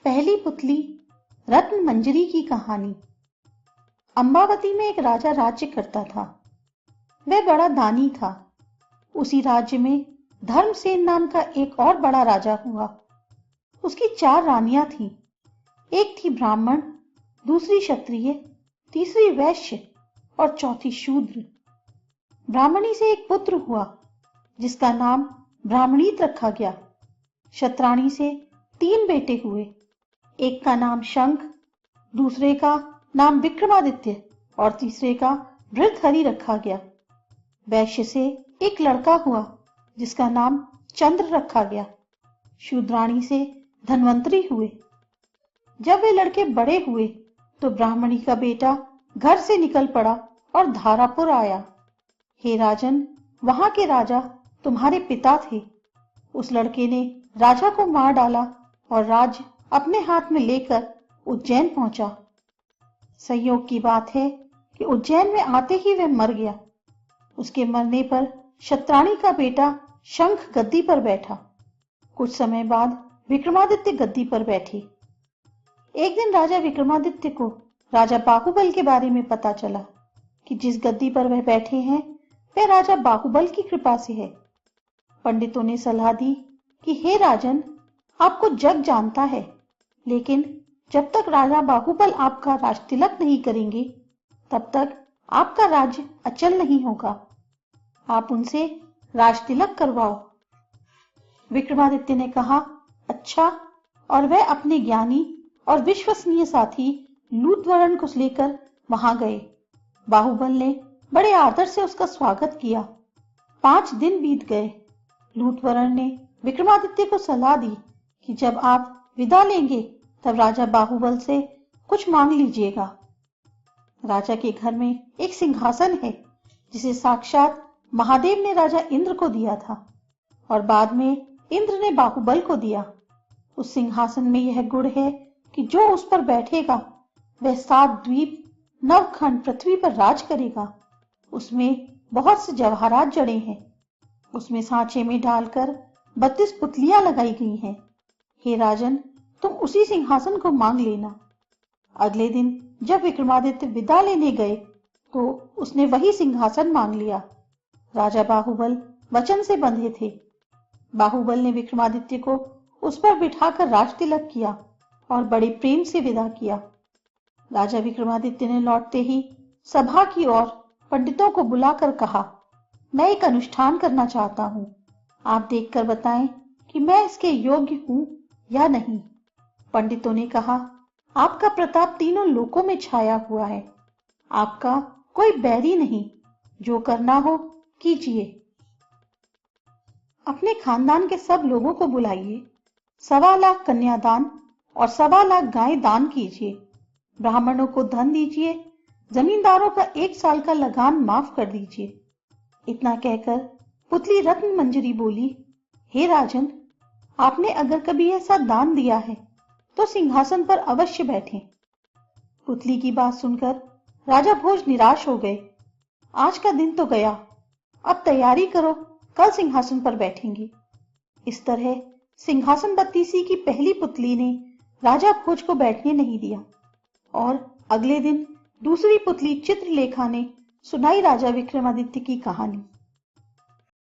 पहली पुतली रत्न मंजरी की कहानी। अम्बावती में एक राजा राज्य करता था। वह बड़ा दानी था। उसी राज्य में धर्मसेन नाम का एक और बड़ा राजा हुआ। उसकी 4 रानियां थीं। एक थी ब्राह्मण, दूसरी क्षत्रिय, तीसरी वैश्य और चौथी शूद्र। ब्राह्मणी से एक पुत्र हुआ जिसका नाम ब्राह्मणीत रखा गया। क्षत्राणी से 3 बेटे हुए। एक का नाम शंख, दूसरे का नाम विक्रमादित्य और तीसरे का भृतहरि रखा गया। वैश्य से एक लड़का हुआ जिसका नाम चंद्र रखा गया। शूद्राणी से धन्वंतरी हुए। जब वे लड़के बड़े हुए तो ब्राह्मणी का बेटा घर से निकल पड़ा और धारापुर आया। हे राजन, वहां के राजा तुम्हारे पिता थे। उस लड़के ने राजा को मार डाला और राज्य अपने हाथ में लेकर उज्जैन पहुंचा। संयोग की बात है कि उज्जैन में आते ही वह मर गया। उसके मरने पर क्षत्राणी का बेटा शंख गद्दी पर बैठा। कुछ समय बाद विक्रमादित्य गद्दी पर बैठे। एक दिन राजा विक्रमादित्य को राजा बाहुबल के बारे में पता चला कि जिस गद्दी पर वह बैठे हैं वह राजा बाहुबल की कृपा से है। पंडितों ने सलाह दी कि हे राजन, आपको जग जानता है, लेकिन जब तक राजा बाहुबल आपका राज तिलक नहीं करेंगे तब तक आपका राज्य अचल नहीं होगा। आप उनसे राज तिलक करवाओ। विक्रमादित्य ने कहा, अच्छा, और वह अपने ज्ञानी और विश्वसनीय साथी लूतवरण को लेकर वहां गए। बाहुबल ने बड़े आदर से उसका स्वागत किया। 5 दिन बीत गए। लूतवरण ने विक्रमादित्य को सलाह दी कि जब आप विदा लेंगे तब राजा बाहुबल से कुछ मांग लीजिएगा। राजा के घर में एक सिंहासन है जिसे साक्षात महादेव ने राजा इंद्र को दिया था और बाद में इंद्र ने बाहुबल को दिया। उस सिंहासन में यह गुण है कि जो उस पर बैठेगा वह 7 द्वीप 9 खंड पृथ्वी पर राज करेगा। उसमें बहुत से जवाहरात जड़े हैं। उसमें सांचे में डालकर 32 पुतलियां लगाई गई हैं। हे राजन, तुम उसी सिंहासन को मांग लेना। अगले दिन जब विक्रमादित्य विदा लेने गए तो उसने वही सिंहासन मांग लिया। राजा बाहुबल वचन से बंधे थे। बाहुबल ने विक्रमादित्य को उस पर बिठाकर राज तिलक किया और बड़े प्रेम से विदा किया। राजा विक्रमादित्य ने लौटते ही सभा की ओर पंडितों को बुलाकर कहा, मैं एक अनुष्ठान करना चाहता हूं। आप देखकर बताएं कि मैं इसके योग्य हूं या नहीं। पंडितों ने कहा, आपका प्रताप तीनों लोकों में छाया हुआ है। आपका कोई बैरी नहीं। जो करना हो कीजिए। अपने खानदान के सब लोगों को बुलाइए। 1.25 लाख कन्यादान और 1.25 लाख गाय दान कीजिए। ब्राह्मणों को धन दीजिए। जमींदारों का 1 साल का लगान माफ कर दीजिए। इतना कहकर पुतली रत्न मंजरी बोली, हे राजन, आपने अगर कभी ऐसा दान दिया है तो सिंहासन पर अवश्य बैठें। पुतली की बात सुनकर राजा भोज निराश हो गए। आज का दिन तो गया, अब तैयारी करो, कल सिंहासन पर बैठेंगे। इस तरह सिंहासन बत्तीसी की पहली पुतली ने राजा भोज को बैठने नहीं दिया और अगले दिन दूसरी पुतली चित्रलेखा ने सुनाई राजा विक्रमादित्य की कहानी।